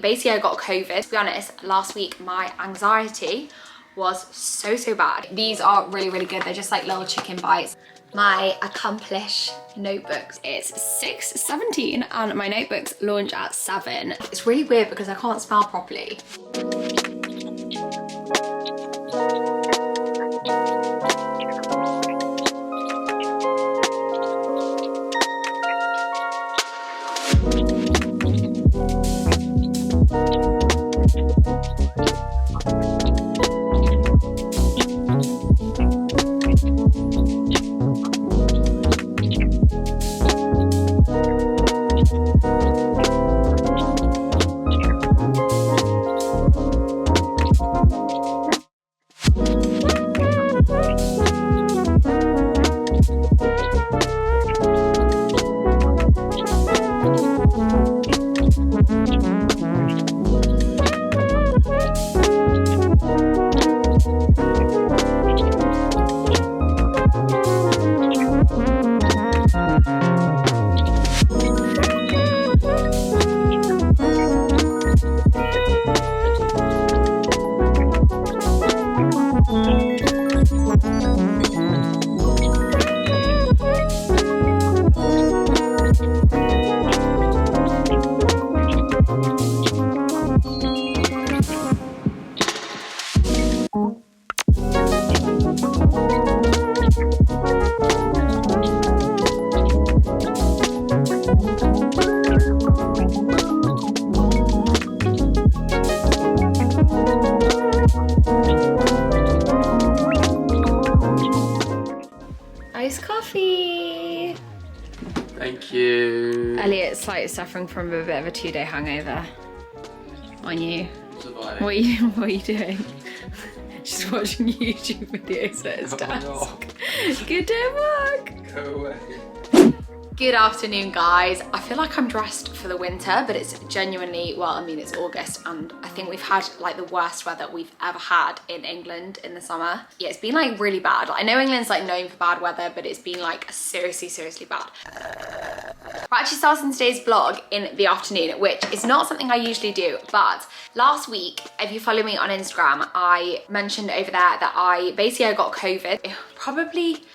Basically, I got COVID. To be honest, last week my anxiety was so bad. These are really good. They're just like little chicken bites. My Accomplish notebooks. It's 6:17 and my notebooks launch at 7. It's really weird because I can't spell properly. Iced coffee. Thank you. Elliot's like suffering from a bit of a 2-day hangover. On you. Surviving. What are you doing? Just watching YouTube videos at his desk. No. Good day, work. Go away. Good afternoon, guys. I feel like I'm dressed for the winter, but it's genuinely, well, I mean, it's August and I think we've had like the worst weather we've ever had in England in the summer. Yeah, it's been like really bad. Like, I know England's like known for bad weather, but it's been like seriously bad. We're actually starting today's vlog in the afternoon, which is not something I usually do, but last week, if you follow me on Instagram, I mentioned over there that I got COVID.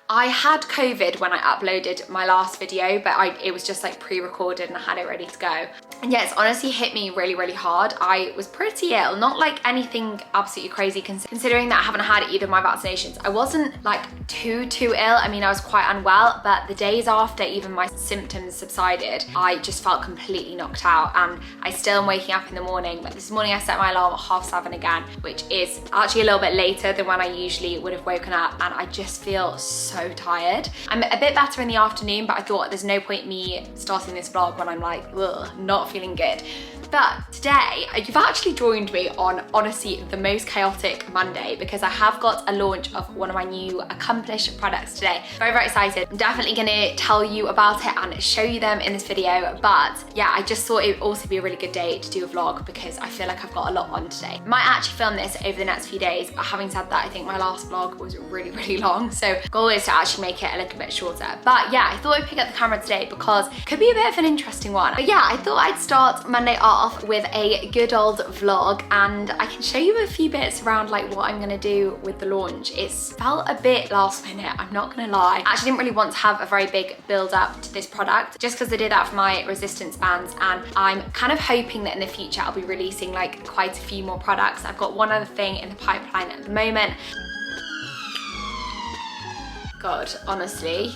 I had COVID when I uploaded my last video, but it was just like pre-recorded and I had it ready to go. And yeah, it's honestly hit me really hard. I was pretty ill, not like anything absolutely crazy considering that I haven't had either of my vaccinations. I wasn't like too ill. I mean, I was quite unwell, but the days after even my symptoms subsided, I just felt completely knocked out and I still am waking up in the morning. But this morning I set my alarm at 7:30 again, which is actually a little bit later than when I usually would have woken up, and I just feel so tired. I'm a bit better in the afternoon, but I thought there's no point me starting this vlog when I'm like, ugh, not feeling good. But today, you've actually joined me on honestly the most chaotic Monday because I have got a launch of one of my new Accomplish products today. Very excited. I'm definitely gonna tell you about it and show you them in this video. But yeah, I just thought it would also be a really good day to do a vlog because I feel like I've got a lot on today. Might actually film this over the next few days, but having said that, I think my last vlog was really long. So goal is to actually make it a little bit shorter. But yeah, I thought I'd pick up the camera today because it could be a bit of an interesting one. But yeah, I thought I'd start Monday off with a good old vlog and I can show you a few bits around like what I'm gonna do with the launch. It's felt a bit last minute, I'm not gonna lie. I actually didn't really want to have a very big build up to this product just because I did that for my resistance bands, and I'm kind of hoping that in the future I'll be releasing like quite a few more products. I've got one other thing in the pipeline at the moment. God, honestly,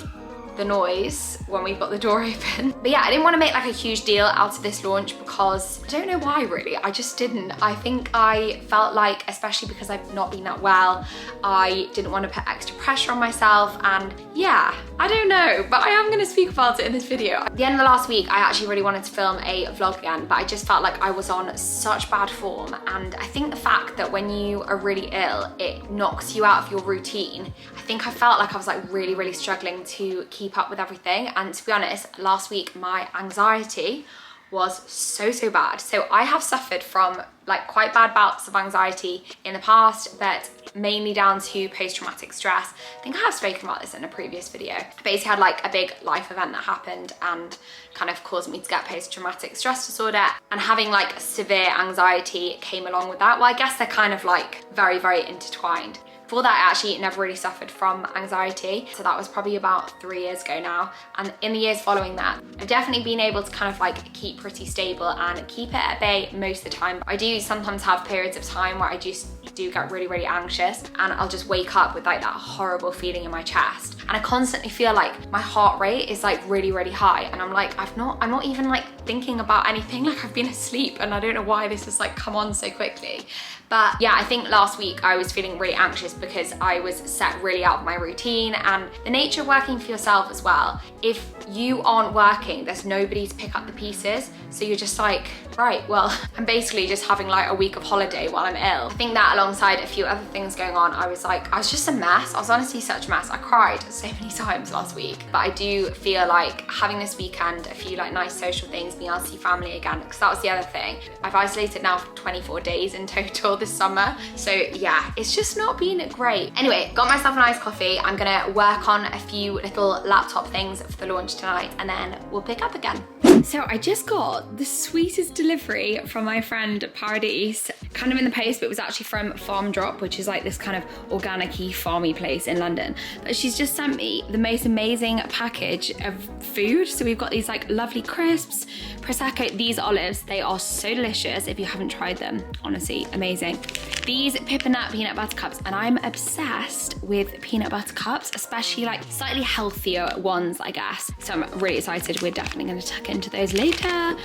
the noise when we've got the door open. But yeah, I didn't want to make like a huge deal out of this launch because I don't know why really, I just didn't. I think I felt like, especially because I've not been that well, I didn't want to put extra pressure on myself, and yeah, I don't know, but I am going to speak about it in this video. At the end of the last week, I actually really wanted to film a vlog again, but I just felt like I was on such bad form, and I think the fact that when you are really ill, it knocks you out of your routine. I think I felt like I was like really struggling to keep up with everything, and to be honest, last week my anxiety was so bad. So I have suffered from like quite bad bouts of anxiety in the past, but mainly down to post-traumatic stress. I think I have spoken about this in a previous video. I basically had like a big life event that happened and kind of caused me to get post-traumatic stress disorder, and having like severe anxiety came along with that. Well, I guess they're kind of like very, very intertwined. Before that, I actually never really suffered from anxiety. So that was probably about 3 years ago now. And in the years following that, I've definitely been able to kind of like keep pretty stable and keep it at bay most of the time. I do sometimes have periods of time where I just do get really, really anxious, and I'll just wake up with like that horrible feeling in my chest. And I constantly feel like my heart rate is like really, really high. And I'm like, I'm not even like thinking about anything. Like I've been asleep, and I don't know why this has like come on so quickly. But yeah, I think last week I was feeling really anxious because I was set really out of my routine, and the nature of working for yourself as well. If you aren't working, there's nobody to pick up the pieces. So you're just like, right, well, I'm basically just having like a week of holiday while I'm ill. I think that alongside a few other things going on, I was just a mess. I was honestly such a mess. I cried so many times last week. But I do feel like having this weekend, a few like nice social things, being able to see family again, because that was the other thing. I've isolated now for 24 days in total this summer. So yeah, it's just not been great. Anyway, got myself a nice coffee. I'm gonna work on a few little laptop things for the launch tonight, and then we'll pick up again. So I just got the sweetest delivery from my friend Paradise, kind of in the post, but it was actually from Farm Drop, which is like this kind of organic-y, farmy place in London. But she's just sent me the most amazing package of food. So we've got these like lovely crisps, Prosecco, these olives, they are so delicious if you haven't tried them, honestly, amazing. These Pippinut peanut butter cups, and I'm obsessed with peanut butter cups, especially like slightly healthier ones, I guess. So I'm really excited. We're definitely gonna tuck into those later.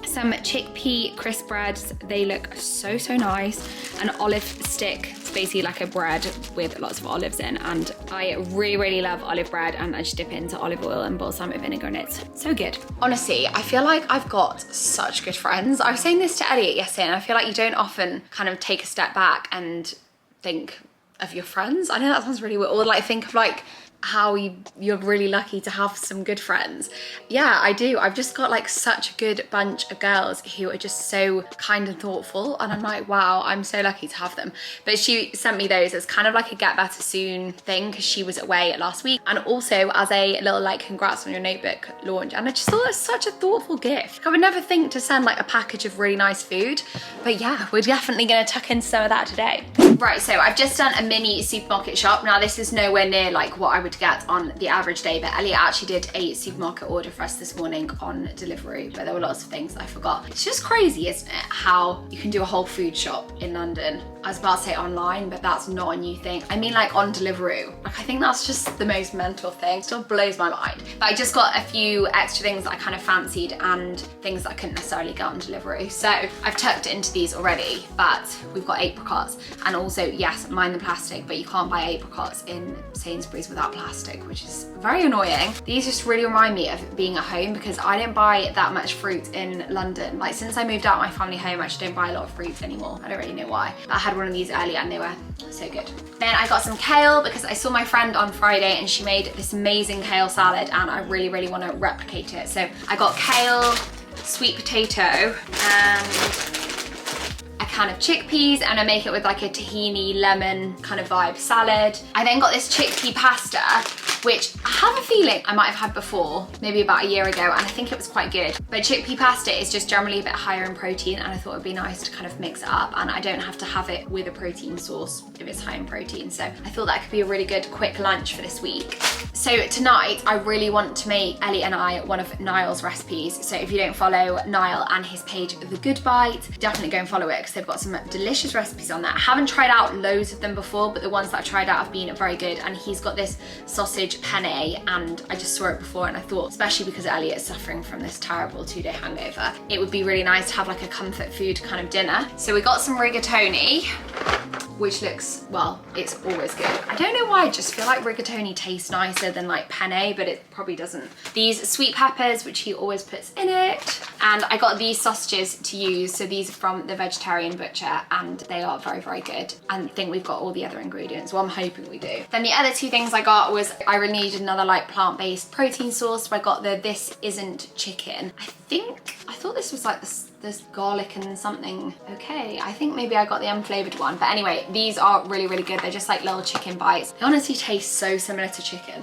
Some chickpea crisp breads, they look so, so nice. An olive stick, it's basically like a bread with lots of olives in, and I really, really love olive bread, and I just dip it into olive oil and balsamic vinegar, and it's so good. Honestly, I feel like I've got such good friends. I was saying this to Elliot yesterday, and I feel like you don't often kind of take a step back and think of your friends. I know that sounds really weird, or like think of like how you're really lucky to have some good friends. Yeah, I do. I've just got like such a good bunch of girls who are just so kind and thoughtful, and I'm like, wow, I'm so lucky to have them. But she sent me those as kind of like a get better soon thing, because she was away last week, and also as a little like congrats on your notebook launch. And I just thought it was such a thoughtful gift. I would never think to send like a package of really nice food, but yeah, we're definitely gonna tuck in some of that today. Right, so I've just done a mini supermarket shop. Now this is nowhere near like what I would get on the average day, but Elliot actually did a supermarket order for us this morning on Deliveroo, but there were lots of things I forgot. It's just crazy, isn't it, how you can do a whole food shop in London. I was about to say online, but that's not a new thing. I mean like on Deliveroo. Like I think that's just the most mental thing. Still blows my mind. But I just got a few extra things that I kind of fancied and things that I couldn't necessarily get on Deliveroo. So I've tucked it into these already, but we've got apricots, and also, yes, mind the plastic, but you can't buy apricots in Sainsbury's without plastic, which is very annoying. These just really remind me of being at home, because I don't buy that much fruit in London. Like since I moved out of my family home, I actually don't buy a lot of fruits anymore. I don't really know why. But I had one of these earlier and they were so good. Then I got some kale because I saw my friend on Friday and she made this amazing kale salad, and I really, really want to replicate it. So I got kale, sweet potato, and a can of chickpeas, and I make it with like a tahini lemon kind of vibe salad. I then got this chickpea pasta, which I have a feeling I might have had before, maybe about a year ago, and I think it was quite good. But chickpea pasta is just generally a bit higher in protein, and I thought it'd be nice to kind of mix it up, and I don't have to have it with a protein sauce if it's high in protein. So I thought that could be a really good quick lunch for this week. So tonight, I really want to make Ellie and I one of Niall's recipes. So if you don't follow Niall and his page, The Good Bite, definitely go and follow it, because they've got some delicious recipes on there. I haven't tried out loads of them before, but the ones that I've tried out have been very good. And he's got this sausage penne, and I just saw it before, and I thought, especially because Elliot is suffering from this terrible 2-day hangover, it would be really nice to have like a comfort food kind of dinner. So we got some rigatoni, which looks, well, it's always good. I don't know why, I just feel like rigatoni tastes nicer than like penne, but it probably doesn't. These sweet peppers, which he always puts in it. And I got these sausages to use. So these are from the vegetarian butcher, and they are very, very good. And I think we've got all the other ingredients. Well, I'm hoping we do. Then the other two things I got was, I really needed another like plant-based protein source. So I got the This Isn't Chicken. I thought this was like the there's garlic and something. Okay, I think maybe I got the unflavored one. But anyway, these are really, really good. They're just like little chicken bites. They honestly taste so similar to chicken.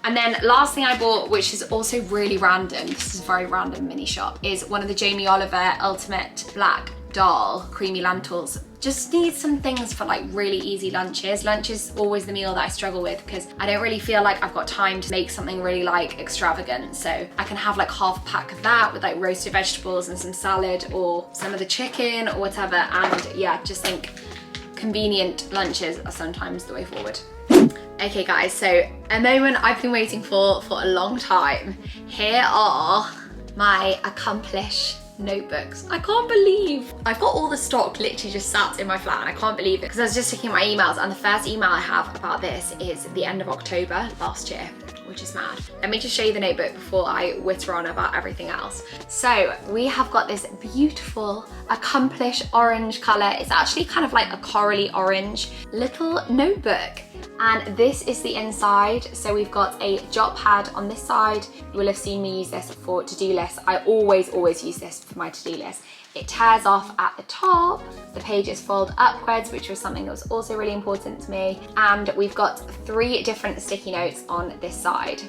And then last thing I bought, which is also really random, this is a very random mini shop, is one of the Jamie Oliver Ultimate Black Dal Creamy Lentils. Just need some things for like really easy lunches. Lunch is always the meal that I struggle with because I don't really feel like I've got time to make something really like extravagant. So I can have like half a pack of that with like roasted vegetables and some salad or some of the chicken or whatever. And yeah, just think convenient lunches are sometimes the way forward. Okay guys, so a moment I've been waiting for a long time. Here are my Accomplish notebooks. I can't believe I've got all the stock literally just sat in my flat and I can't believe it because I was just checking my emails and the first email I have about this is the end of October last year, which is mad. Let me just show you the notebook before I witter on about everything else. So we have got this beautiful Accomplish orange color. It's actually kind of like a corally orange little notebook. And this is the inside. So we've got a jot pad on this side. You will have seen me use this for to-do lists. I always use this for my to-do list. It tears off at the top. The pages fold upwards, which was something that was also really important to me. And we've got 3 different sticky notes on this side.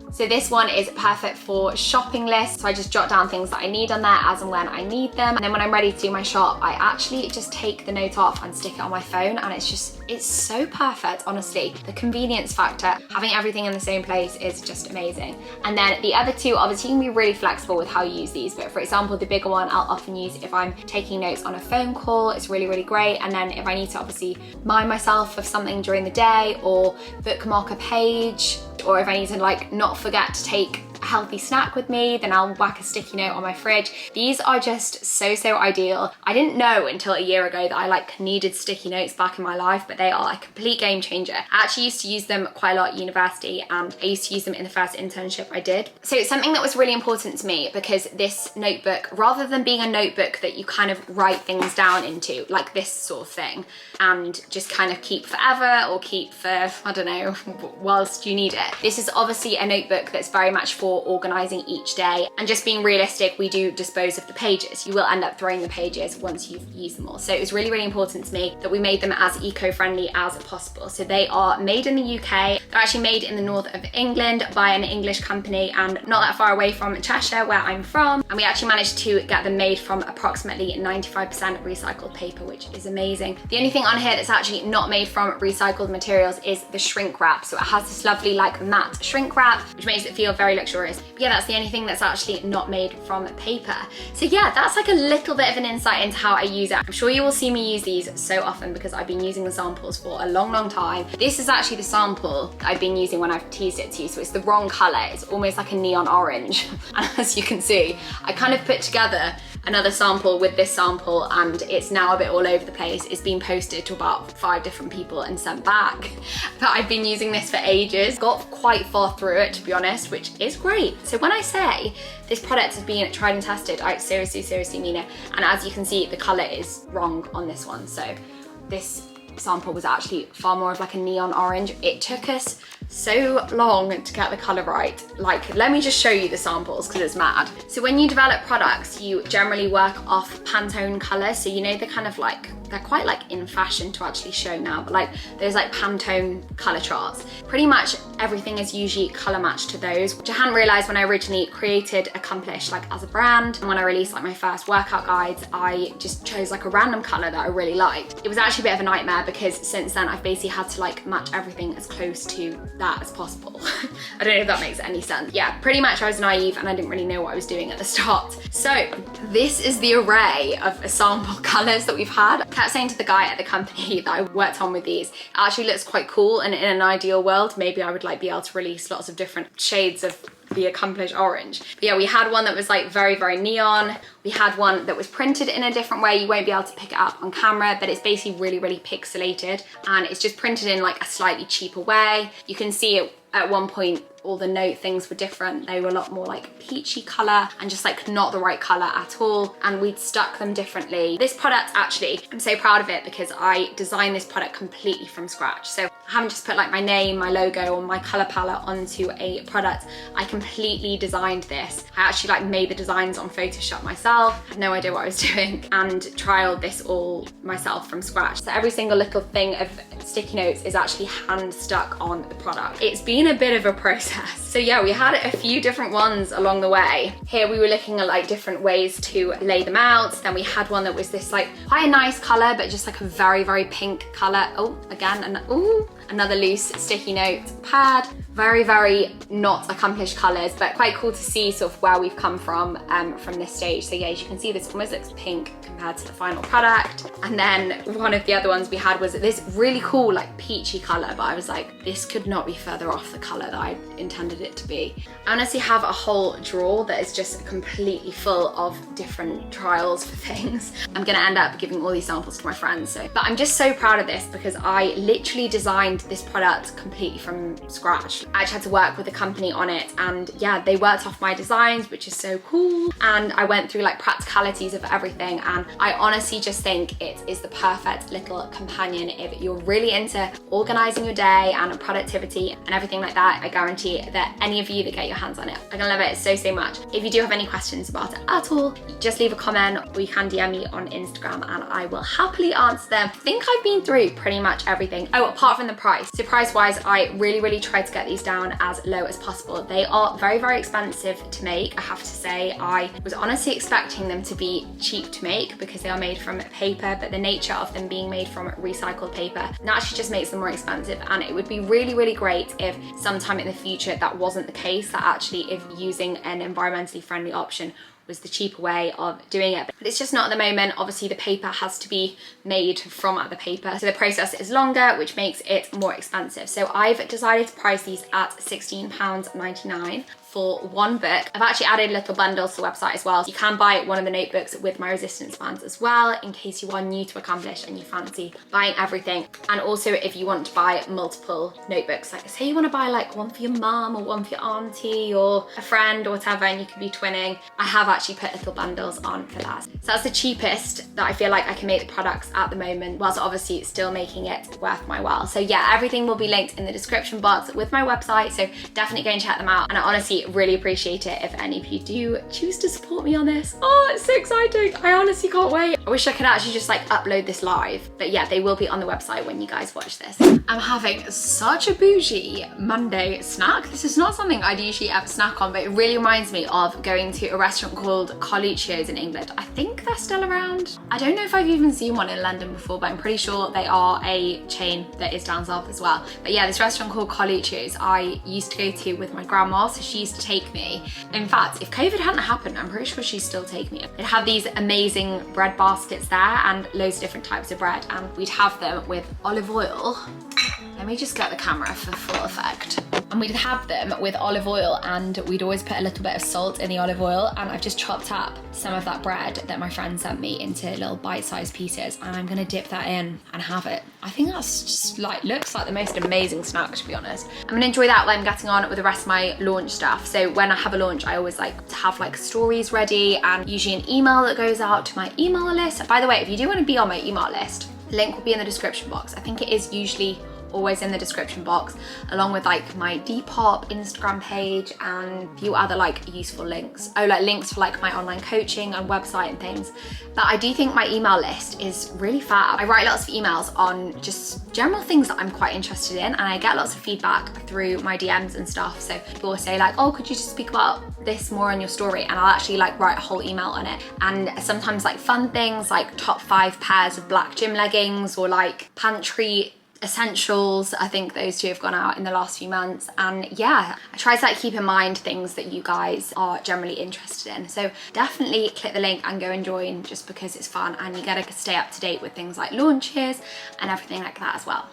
So this one is perfect for shopping lists. So I just jot down things that I need on there as and when I need them. And then when I'm ready to do my shop, I actually just take the note off and stick it on my phone. And it's so perfect, honestly. The convenience factor, having everything in the same place is just amazing. And then the other 2, obviously you can be really flexible with how you use these. But for example, the bigger one I'll often use if I'm taking notes on a phone call. It's really, really great. And then if I need to obviously remind myself of something during the day or bookmark a page, or if I need to like not forget to take a healthy snack with me, then I'll whack a sticky note on my fridge. These are just so ideal. I didn't know until a year ago that I like needed sticky notes back in my life, but they are a complete game changer. I actually used to use them quite a lot at university and I used to use them in the first internship I did. So it's something that was really important to me because this notebook, rather than being a notebook that you kind of write things down into, like this sort of thing, and just kind of keep forever or keep for, I don't know, whilst you need it. This is obviously a notebook that's very much for organizing each day, and just being realistic, we do dispose of the pages. You will end up throwing the pages once you've used them all. So it was really important to me that we made them as eco-friendly as possible. So they are made in the UK. They're actually made in the north of England by an English company and not that far away from Cheshire, where I'm from. And we actually managed to get them made from approximately 95% recycled paper, which is amazing. The only thing on here that's actually not made from recycled materials is the shrink wrap. So it has this lovely like matte shrink wrap, which makes it feel very luxurious. But yeah, that's the only thing that's actually not made from paper. So yeah, that's like a little bit of an insight into how I use it. I'm sure you will see me use these so often because I've been using the samples for a long time. This is actually the sample that I've been using when I've teased it to you. So it's the wrong color. It's almost like a neon orange. And as you can see, I kind of put together another sample with this sample and it's now a bit all over the place. It's been posted to about 5 different people and sent back. But I've been using this for ages. Got quite far through it, to be honest, which is great. So when I say this product has been tried and tested, I seriously mean it. And as you can see, the color is wrong on this one. So this sample was actually far more of like a neon orange. It took us so long to get the color right. Like, let me just show you the samples because it's mad. So when you develop products, you generally work off Pantone colors. So you know, they're kind of like, they're quite like in fashion to actually show now, but like those like Pantone color charts. Pretty much everything is usually color matched to those, which I hadn't realized when I originally created Accomplish like as a brand. And when I released like my first workout guides, I just chose like a random color that I really liked. It was actually a bit of a nightmare because since then I've basically had to like match everything as close to that as possible. I don't know if that makes any sense. Yeah, pretty much I was naive and I didn't really know what I was doing at the start. So this is the array of sample colors that we've had. I kept saying to the guy at the company that I worked on with these, it actually looks quite cool, and in an ideal world, maybe I would like be able to release lots of different shades of the Accomplish orange. But yeah, we had one that was like very neon. We had one that was printed in a different way. You won't be able to pick it up on camera, but it's basically really pixelated, and it's just printed in like a slightly cheaper way. You can see it at one point, all the note things were different. They were a lot more like peachy color and just like not the right color at all. And we'd stuck them differently. This product actually, I'm so proud of it because I designed this product completely from scratch. So I haven't just put like my name, my logo, or my color palette onto a product. I completely designed this. I actually like made the designs on Photoshop myself, had no idea what I was doing, and trialed this all myself from scratch. So every single little thing of sticky notes is actually hand stuck on the product. It's been a bit of a process. So yeah, we had a few different ones along the way. Here we were looking at like different ways to lay them out. Then we had one that was this like quite a nice color, but just like a very, very pink color. Oh, again, and another loose sticky note pad. Very, very not accomplished colors, but quite cool to see sort of where we've come from this stage. So yeah, as you can see, this almost looks pink compared to the final product. And then one of the other ones we had was this really cool like peachy color, but I was like, this could not be further off the color that I intended it to be. I honestly have a whole drawer that is just completely full of different trials for things. I'm gonna end up giving all these samples to my friends. But I'm just so proud of this because I literally designed this product completely from scratch. I actually had to work with a company on it, and yeah, they worked off my designs, which is so cool. And I went through like practicalities of everything, and I honestly just think it is the perfect little companion if you're really into organizing your day and productivity and everything like that. I guarantee that any of you that get your hands on it are gonna love it so much. If you do have any questions about it at all, just leave a comment, or you can DM me on Instagram and I will happily answer them. I think I've been through pretty much everything. Oh, apart from the price. So price wise, I really tried to get these down as low as possible. They are very expensive to make, I have to say. I was honestly expecting them to be cheap to make because they are made from paper, but the nature of them being made from recycled paper naturally just makes them more expensive. And it would be really great if sometime in the future that wasn't the case, that actually if using an environmentally friendly option was the cheaper way of doing it. But it's just not at the moment. Obviously the paper has to be made from the paper, so the process is longer, which makes it more expensive. So I've decided to price these at £16.99 for one book. I've actually added little bundles to the website as well. So you can buy one of the notebooks with my resistance bands as well, in case you are new to Accomplish and you fancy buying everything. And also if you want to buy multiple notebooks, like say you want to buy like one for your mum or one for your auntie or a friend or whatever, and you could be twinning, I have actually put little bundles on for that. So that's the cheapest that I feel like I can make the products at the moment, whilst obviously still making it worth my while. So yeah, everything will be linked in the description box with my website, so definitely go and check them out. And I honestly really appreciate it if any of you do choose to support me on this. Oh, it's so exciting. I honestly can't wait. I wish I could actually just like upload this live, but yeah, they will be on the website when you guys watch this. I'm having such a bougie Monday snack. This is not something I'd usually ever snack on, but it really reminds me of going to a restaurant called Coluccio's in England. I think they're still around. I don't know if I've even seen one in London before, but I'm pretty sure they are a chain that is down south as well. But yeah, this restaurant called Coluccio's I used to go to with my grandma, so she used to take me. In fact, if COVID hadn't happened, I'm pretty sure she'd still take me. They'd have these amazing bread baskets there and loads of different types of bread, and we'd have them with olive oil. Let me just get the camera for full effect. And we'd have them with olive oil, and we'd always put a little bit of salt in the olive oil, and I've just chopped up some of that bread that my friend sent me into little bite-sized pieces, and I'm gonna dip that in and have it. I think that's just like, looks like the most amazing snack, to be honest. I'm gonna enjoy that while I'm getting on with the rest of my launch stuff. So when I have a launch, I always like to have like stories ready, and usually an email that goes out to my email list. By the way, if you do wanna be on my email list, the link will be in the description box. I think it is usually always in the description box, along with like my Depop Instagram page and a few other like useful links. Oh, like links for like my online coaching and website and things. But I do think my email list is really fab. I write lots of emails on just general things that I'm quite interested in, and I get lots of feedback through my DMs and stuff. So people will say like, oh, could you just speak about this more on your story? And I'll actually like write a whole email on it. And sometimes like fun things like top 5 pairs of black gym leggings, or like pantry essentials. I think those two have gone out in the last few months. And yeah, I try to like keep in mind things that you guys are generally interested in. So definitely click the link and go and join, just because it's fun and you get to stay up to date with things like launches and everything like that as well.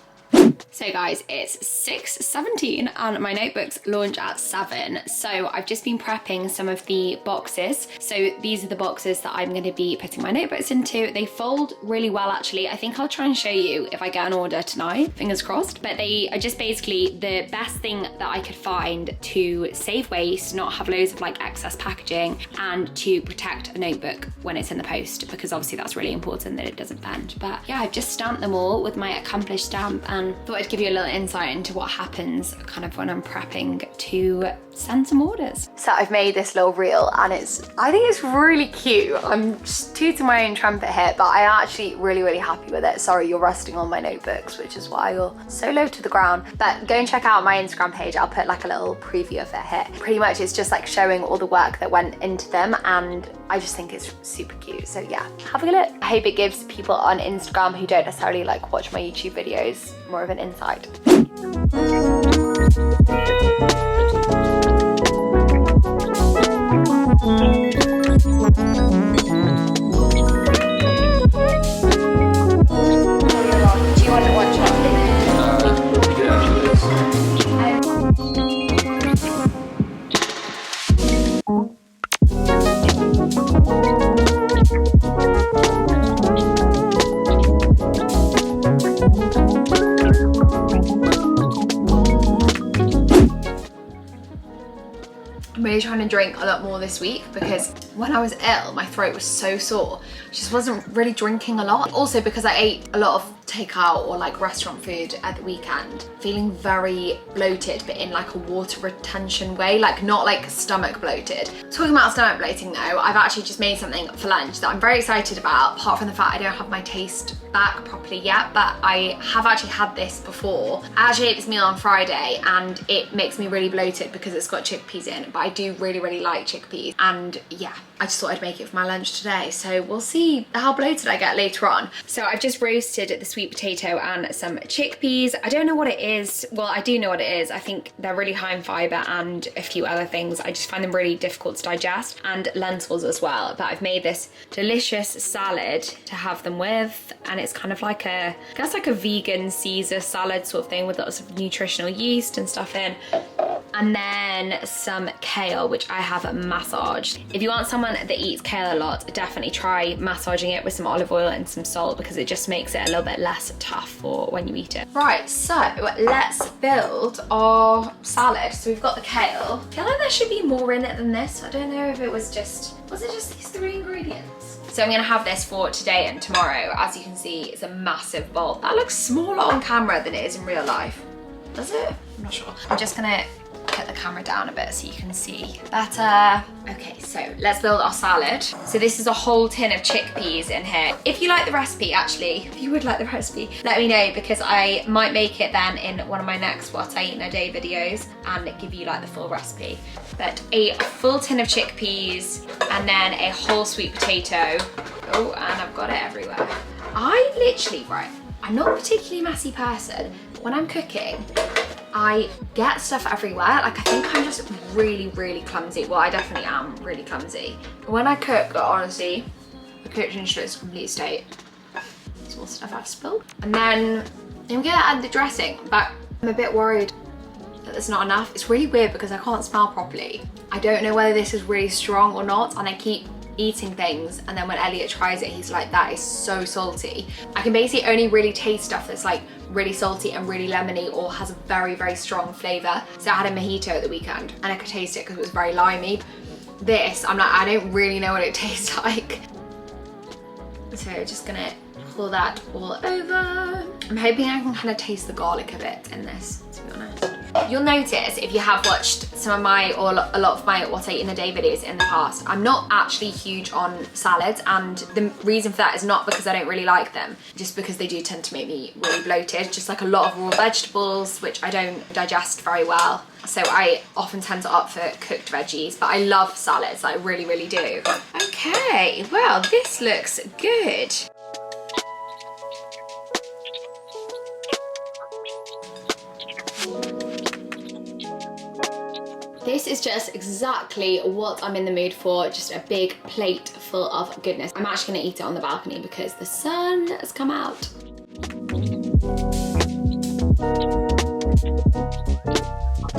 So guys, it's 6:17 and my notebooks launch at 7. So I've just been prepping some of the boxes. So these are the boxes that I'm going to be putting my notebooks into. They fold really well, actually. I think I'll try and show you if I get an order tonight, fingers crossed. But they are just basically the best thing that I could find to save waste, not have loads of like excess packaging, and to protect a notebook when it's in the post, because obviously that's really important that it doesn't bend. But yeah, I've just stamped them all with my Accomplish stamp, and thought I'd give you a little insight into what happens kind of when I'm prepping to send some orders. So I've made this little reel and I think it's really cute. I'm just tooting my own trumpet here, but I'm actually really happy with it. Sorry, you're resting on my notebooks, which is why you're so low to the ground. But go and check out my Instagram page. I'll put like a little preview of it here. Pretty much it's just like showing all the work that went into them, and I just think it's super cute. So yeah, have a look. I hope it gives people on Instagram who don't necessarily like watch my YouTube videos more of an insight. Do you want to watch it? Yeah, please. I'm really trying to drink a lot more this week because when I was ill, my throat was so sore. I just wasn't really drinking a lot. Also because I ate a lot of takeout or like restaurant food at the weekend, feeling very bloated, but in like a water retention way, like not like stomach bloated. Talking about stomach bloating though, I've actually just made something for lunch that I'm very excited about, apart from the fact I don't have my taste back properly yet, but I have actually had this before. I actually ate this meal on Friday and it makes me really bloated because it's got chickpeas in, but I do really like chickpeas, and yeah, I just thought I'd make it for my lunch today. So we'll see how bloated I get later on. So I've just roasted the sweet potato and some chickpeas. I don't know what it is. Well, I do know what it is. I think they're really high in fiber and a few other things. I just find them really difficult to digest, and lentils as well. But I've made this delicious salad to have them with, and it's kind of like I guess like a vegan Caesar salad sort of thing with lots of nutritional yeast and stuff in. And then some kale, which I have massaged. If you want someone that eats kale a lot, definitely try massaging it with some olive oil and some salt, because it just makes it a little bit less tough for when you eat it. Right, so let's build our salad. So we've got the kale. I feel like there should be more in it than this. I don't know if it was it just these 3 ingredients? So I'm gonna have this for today and tomorrow. As you can see, it's a massive bowl. That looks smaller on camera than it is in real life. Does it? I'm not sure. I'm just gonna put the camera down a bit so you can see better. Okay, so let's build our salad. So this is a whole tin of chickpeas in here. If you like the recipe, actually, if you would like the recipe, let me know, because I might make it then in one of my next What I Eat in a Day videos and give you like the full recipe. But a full tin of chickpeas and then a whole sweet potato. Oh, and I've got it everywhere. Right, I'm not a particularly messy person. When I'm cooking, I get stuff everywhere. Like, I think I'm just really clumsy. Well, I definitely am really clumsy. When I cook, honestly, the kitchen shows a complete state. There's more stuff I've spilled. And then I'm gonna add the dressing, but I'm a bit worried that there's not enough. It's really weird because I can't smell properly. I don't know whether this is really strong or not, and I keep eating things, and then when Elliot tries it, he's like, that is so salty. I can basically only really taste stuff that's like really salty and really lemony or has a very strong flavour. So I had a mojito at the weekend and I could taste it because it was very limey. This, I'm like, I don't really know what it tastes like. So just gonna pour that all over. I'm hoping I can kind of taste the garlic a bit in this, to be honest. You'll notice if you have watched some of my, or a lot of my What I Eat in a Day videos in the past, I'm not actually huge on salads, and the reason for that is not because I don't really like them, just because they do tend to make me really bloated, just like a lot of raw vegetables, which I don't digest very well. So I often tend to opt for cooked veggies, but I love salads, I really do. Okay, well, this looks good. This is just exactly what I'm in the mood for, just a big plate full of goodness. I'm actually gonna eat it on the balcony because the sun has come out.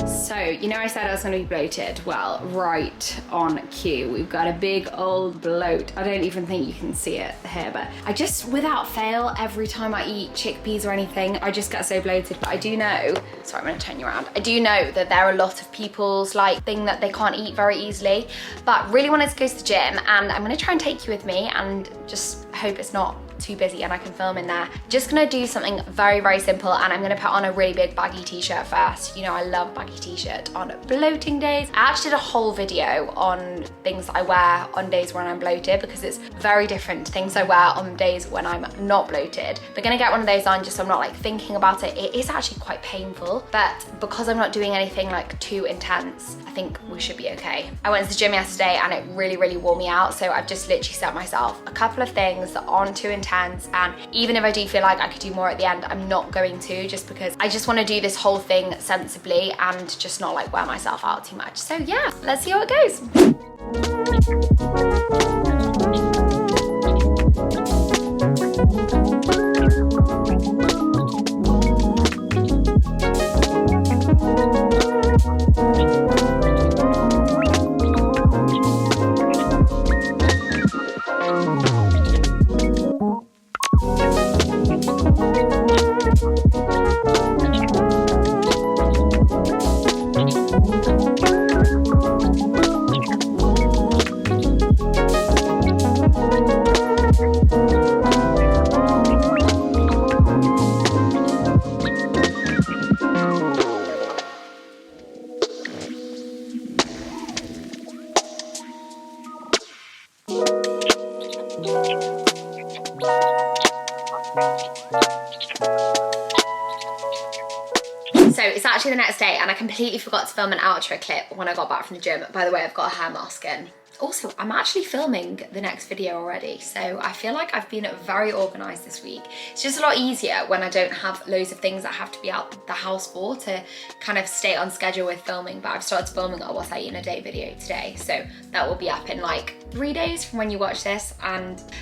So, you know I said I was gonna be bloated? Well, right on cue. We've got a big old bloat. I don't even think you can see it here, but I just, without fail, every time I eat chickpeas or anything, I just get so bloated. But I do know, sorry, I'm gonna turn you around. I do know that there are a lot of people's like thing that they can't eat very easily, but really wanted to go to the gym, and I'm gonna try and take you with me and just hope it's not too busy and I can film in there. Just gonna do something very, very simple, and I'm gonna put on a really big baggy t-shirt first. You know, I love baggy t-shirt on bloating days. I actually did a whole video on things that I wear on days when I'm bloated, because it's very different to things I wear on days when I'm not bloated. We're gonna get one of those on just so I'm not like thinking about it. It is actually quite painful, but because I'm not doing anything like too intense, I think we should be okay. I went to the gym yesterday and it really, really wore me out. So I've just literally set myself a couple of things that aren't too intense. And even if I do feel like I could do more at the end, I'm not going to, just because I just want to do this whole thing sensibly and just not like wear myself out too much. So yeah, let's see how it goes. So it's actually the next day and I completely forgot to film an outro clip when I got back from the gym. By the way, I've got a hair mask in. Also, I'm actually filming the next video already, so I feel like I've been very organised this week. It's just a lot easier when I don't have loads of things I have to be out the house for to kind of stay on schedule with filming. But I've started filming a What I Eat in a Day video today, so that will be up in like 3 days from when you watch this.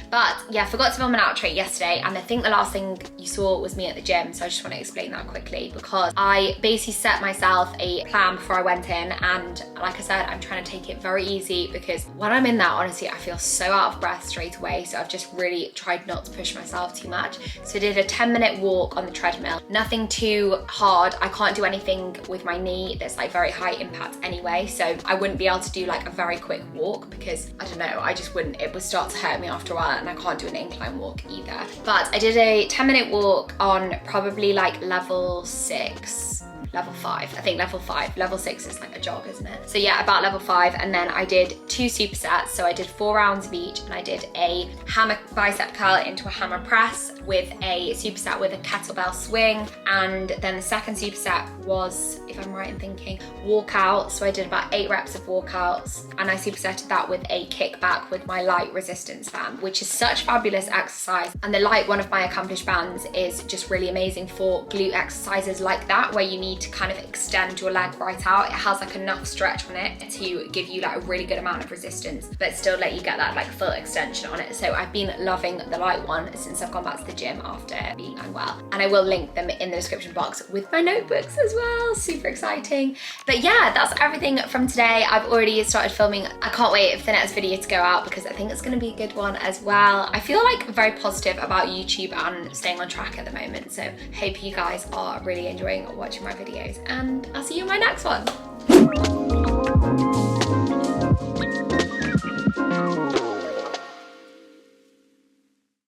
But yeah, forgot to film an outro yesterday, and I think the last thing you saw was me at the gym, so I just want to explain that quickly, because I basically set myself a plan before I went in, and like I said, I'm trying to take it very easy, because when I'm in there, honestly, I feel so out of breath straight away. So I've just really tried not to push myself too much. So I did a 10-minute walk on the treadmill. Nothing too hard. I can't do anything with my knee that's like very high impact anyway. So I wouldn't be able to do like a very quick walk, because I don't know, I just wouldn't, it would start to hurt me after a while, and I can't do an incline walk either. But I did a 10-minute walk on probably like level 5, I think level 5. Level 6 is like a jog, isn't it? So yeah, about level 5. And then I did 2 supersets. So I did 4 rounds of each, and I did a hammer bicep curl into a hammer press with a superset with a kettlebell swing. And then the second superset was, if I'm right in thinking, walkout. So I did about 8 reps of walkouts, and I supersetted that with a kickback with my light resistance band, which is such fabulous exercise. And the light, one of my accomplished bands, is just really amazing for glute exercises like that, where you need to kind of extend your leg right out. It has like enough stretch on it to give you like a really good amount of resistance, but still let you get that like full extension on it. So I've been loving the light one since I've gone back to the gym after being unwell, and I will link them in the description box with my notebooks as well. Super exciting. But yeah, that's everything from today. I've already started filming. I can't wait for the next video to go out, because I think it's going to be a good one as well. I feel like very positive about YouTube and staying on track at the moment, so hope you guys are really enjoying watching my videos, and I'll see you in my next one.